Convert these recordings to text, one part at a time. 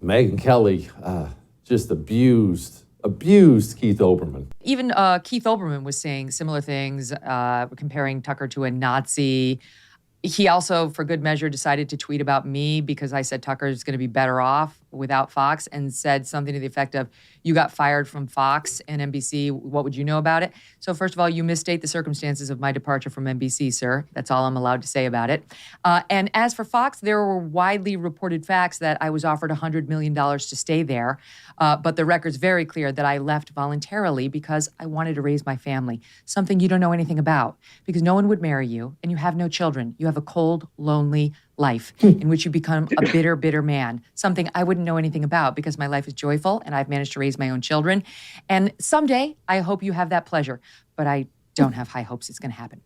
Megyn Kelly just abused Keith Olbermann. Even Keith Olbermann was saying similar things, comparing Tucker to a Nazi. He also, for good measure, decided to tweet about me because I said Tucker's going to be better off without Fox, and said something to the effect of, you got fired from Fox and NBC. What would you know about it? So first of all, you misstate the circumstances of my departure from NBC, sir. That's all I'm allowed to say about it. And as for Fox, there were widely reported facts that I was offered $100 million to stay there. But the record's very clear that I left voluntarily because I wanted to raise my family, something you don't know anything about, because no one would marry you and you have no children. You have a cold, lonely life in which you become a bitter, bitter man, something I wouldn't know anything about because my life is joyful and I've managed to raise my own children. And someday, I hope you have that pleasure, but I don't have high hopes it's going to happen.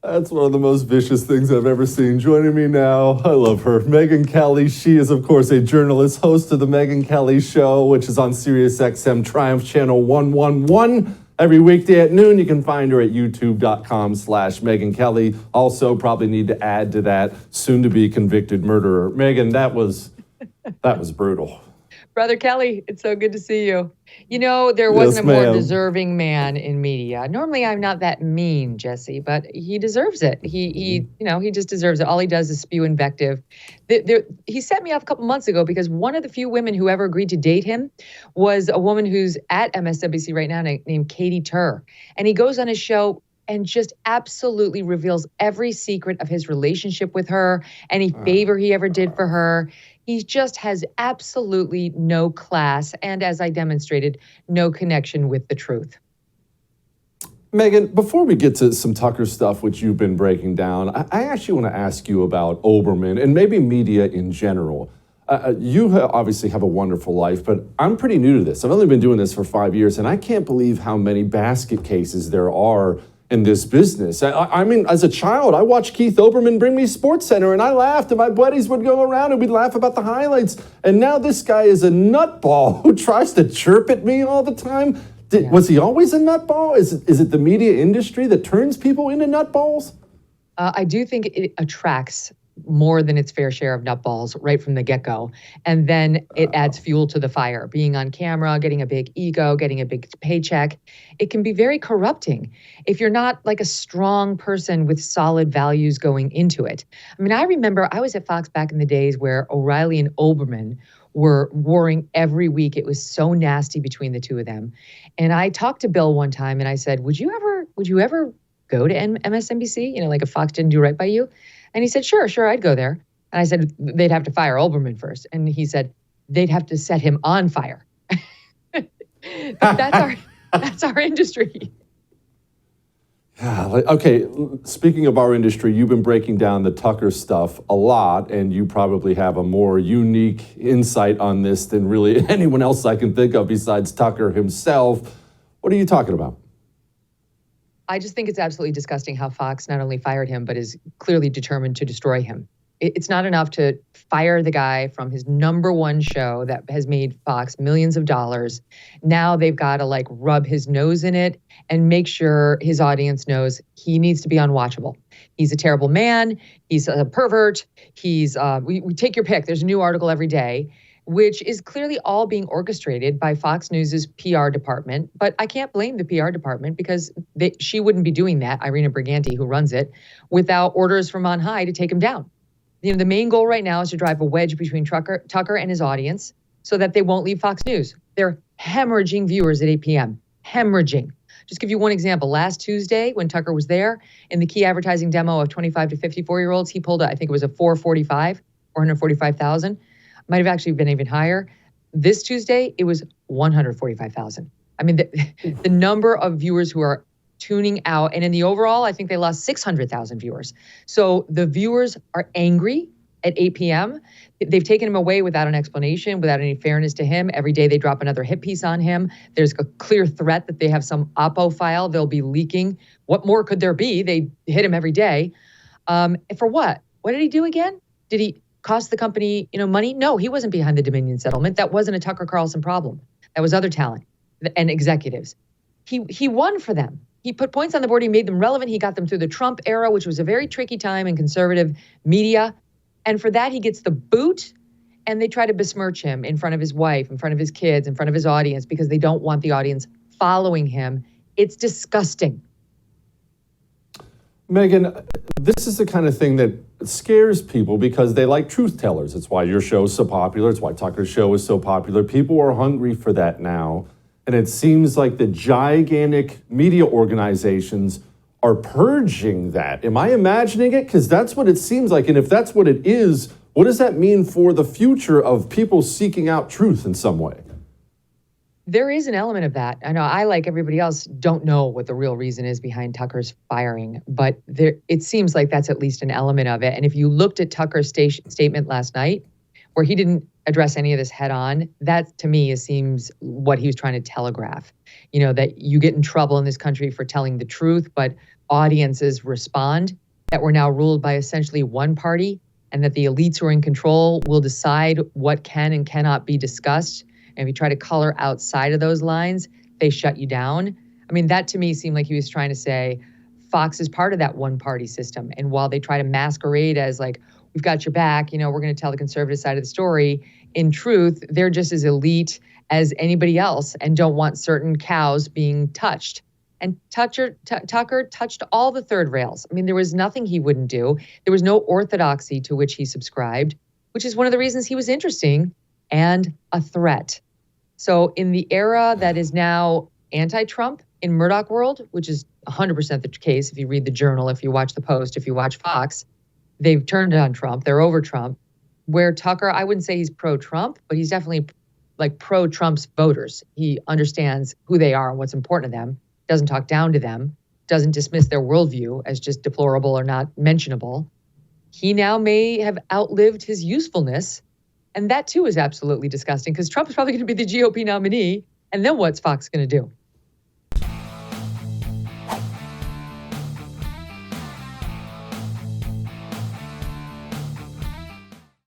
That's one of the most vicious things I've ever seen. Joining me now, I love her, Megyn Kelly. She is, of course, a journalist, host of The Megyn Kelly Show, which is on SiriusXM Triumph Channel 111 every weekday at noon. You can find her at youtube.com/Megyn Kelly. Also, probably need to add to that, soon-to-be convicted murderer. Megyn, that was brutal. Brother Kelly, it's so good to see you. You know, there wasn't a more deserving man in media. Normally, I'm not that mean, Jesse, but he deserves it. He just deserves it. All he does is spew invective. He set me up a couple months ago because one of the few women who ever agreed to date him was a woman who's at MSNBC right now named Katie Tur. And he goes on his show and just absolutely reveals every secret of his relationship with her, any favor he ever did for her. He just has absolutely no class and, as I demonstrated, no connection with the truth. Megyn, before we get to some Tucker stuff, which you've been breaking down, I actually want to ask you about Olbermann and maybe media in general. You obviously have a wonderful life, but I'm pretty new to this. I've only been doing this for 5 years, and I can't believe how many basket cases there are in this business. I mean, as a child, I watched Keith Olbermann bring me SportsCenter, and I laughed, and my buddies would go around and we'd laugh about the highlights. And now this guy is a nutball who tries to chirp at me all the time. Was he always a nutball? Is it the media industry that turns people into nutballs? I do think it attracts more than its fair share of nutballs right from the get-go. And then it adds fuel to the fire. Being on camera, getting a big ego, getting a big paycheck. It can be very corrupting if you're not like a strong person with solid values going into it. I mean, I remember I was at Fox back in the days where O'Reilly and Olbermann were warring every week. It was so nasty between the two of them. And I talked to Bill one time and I said, would you ever go to MSNBC? You know, like if Fox didn't do right by you? And he said, sure, I'd go there. And I said, they'd have to fire Olbermann first. And he said, they'd have to set him on fire. That's our industry. Yeah, okay, speaking of our industry, you've been breaking down the Tucker stuff a lot, and you probably have a more unique insight on this than really anyone else I can think of besides Tucker himself. What are you talking about? I just think it's absolutely disgusting how Fox not only fired him, but is clearly determined to destroy him. It's not enough to fire the guy from his number one show that has made Fox millions of dollars. Now they've got to rub his nose in it and make sure his audience knows he needs to be unwatchable. He's a terrible man. He's a pervert. He's, we take your pick. There's a new article every day, which is clearly all being orchestrated by Fox News's PR department. But I can't blame the PR department because she wouldn't be doing that, Irina Briganti, who runs it, without orders from on high to take him down. You know, the main goal right now is to drive a wedge between Tucker and his audience so that they won't leave Fox News. They're hemorrhaging viewers at 8 p.m. Hemorrhaging. Just give you one example. Last Tuesday, when Tucker was there, in the key advertising demo of 25 to 54-year-olds, he pulled, I think it was a 445,000. Might have actually been even higher. This Tuesday, it was 145,000. I mean, the number of viewers who are tuning out, and in the overall, I think they lost 600,000 viewers. So the viewers are angry at 8 p.m. They've taken him away without an explanation, without any fairness to him. Every day they drop another hit piece on him. There's a clear threat that they have some Oppo file they'll be leaking. What more could there be? They hit him every day. For what? What did he do again? Did he cost the company, money? No, he wasn't behind the Dominion settlement. That wasn't a Tucker Carlson problem. That was other talent and executives. He won for them. He put points on the board. He made them relevant. He got them through the Trump era, which was a very tricky time in conservative media. And for that, he gets the boot. And they try to besmirch him in front of his wife, in front of his kids, in front of his audience, because they don't want the audience following him. It's disgusting. Megyn, this is the kind of thing that scares people because they like truth tellers. It's why your show is so popular. It's why Tucker's show is so popular. People are hungry for that now. And it seems like the gigantic media organizations are purging that. Am I imagining it? Because that's what it seems like. And if that's what it is, what does that mean for the future of people seeking out truth in some way? There is an element of that. I know I, like everybody else, don't know what the real reason is behind Tucker's firing, but it seems like that's at least an element of it. And if you looked at Tucker's statement last night, where he didn't address any of this head on, that to me seems what he was trying to telegraph. You know, that you get in trouble in this country for telling the truth, but audiences respond, that we're now ruled by essentially one party, and that the elites who are in control will decide what can and cannot be discussed. And if you try to color outside of those lines, they shut you down. I mean, that to me seemed like he was trying to say Fox is part of that one party system. And while they try to masquerade as like, we've got your back, you know, we're going to tell the conservative side of the story, in truth, they're just as elite as anybody else and don't want certain cows being touched. And Tucker touched all the third rails. I mean, there was nothing he wouldn't do. There was no orthodoxy to which he subscribed, which is one of the reasons he was interesting and a threat. So in the era that is now anti-Trump in Murdoch world, which is 100% the case if you read the Journal, if you watch the Post, if you watch Fox, they've turned on Trump. They're over Trump. Where Tucker, I wouldn't say he's pro-Trump, but he's definitely like pro-Trump's voters. He understands who they are and what's important to them. Doesn't talk down to them, doesn't dismiss their worldview as just deplorable or not mentionable. He now may have outlived his usefulness. And that too is absolutely disgusting because Trump is probably going to be the GOP nominee. And then what's Fox going to do?